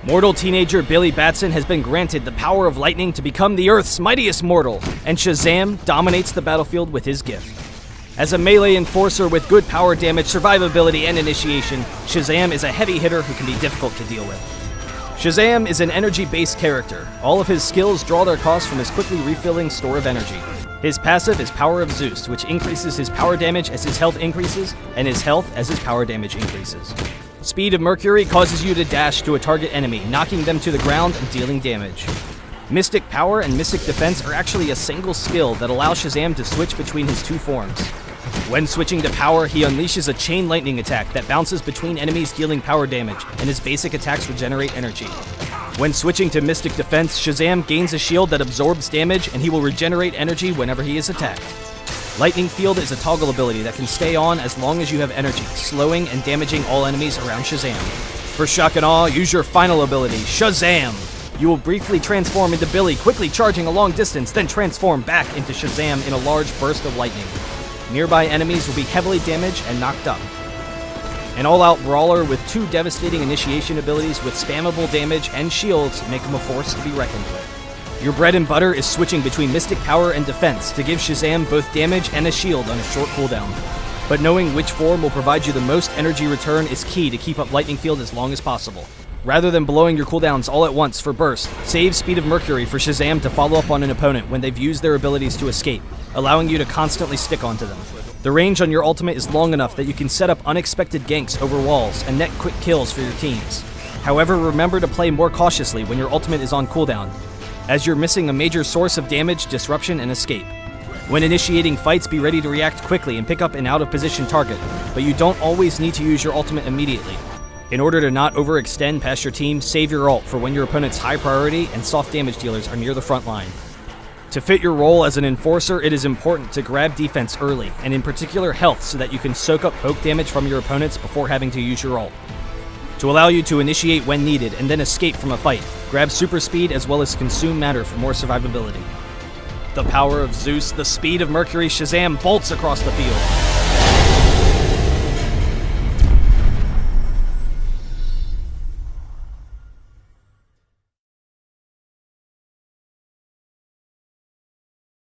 Mortal teenager Billy Batson has been granted the power of lightning to become the Earth's mightiest mortal, and Shazam dominates the battlefield with his gift. As a melee enforcer with good power damage, survivability, and initiation, Shazam is a heavy hitter who can be difficult to deal with. Shazam is an energy-based character. All of his skills draw their cost from his quickly refilling store of energy. His passive is Power of Zeus, which increases his power damage as his health increases, and his health as his power damage increases. Speed of Mercury causes you to dash to a target enemy, knocking them to the ground and dealing damage. Mystic Power and Mystic Defense are actually a single skill that allows Shazam to switch between his two forms. When switching to Power, he unleashes a chain lightning attack that bounces between enemies dealing power damage, and his basic attacks regenerate energy. When switching to Mystic Defense, Shazam gains a shield that absorbs damage, and he will regenerate energy whenever he is attacked. Lightning Field is a toggle ability that can stay on as long as you have energy, slowing and damaging all enemies around Shazam. For shock and awe, use your final ability, Shazam! You will briefly transform into Billy, quickly charging a long distance, then transform back into Shazam in a large burst of lightning. Nearby enemies will be heavily damaged and knocked up. An all-out brawler with two devastating initiation abilities with spammable damage and shields make him a force to be reckoned with. Your bread and butter is switching between Mystic Power and Defense to give Shazam both damage and a shield on a short cooldown. But knowing which form will provide you the most energy return is key to keep up Lightning Field as long as possible. Rather than blowing your cooldowns all at once for burst, save Speed of Mercury for Shazam to follow up on an opponent when they've used their abilities to escape, allowing you to constantly stick onto them. The range on your ultimate is long enough that you can set up unexpected ganks over walls and net quick kills for your teams. However, remember to play more cautiously when your ultimate is on cooldown, as you're missing a major source of damage, disruption, and escape. When initiating fights, be ready to react quickly and pick up an out-of-position target, but you don't always need to use your ultimate immediately. In order to not overextend past your team, save your ult for when your opponent's high priority and soft damage dealers are near the front line. To fit your role as an enforcer, it is important to grab defense early, and in particular health, so that you can soak up poke damage from your opponents before having to use your ult. To allow you to initiate when needed and then escape from a fight, grab super speed as well as consume matter for more survivability. The power of Zeus, the speed of Mercury, Shazam bolts across the field.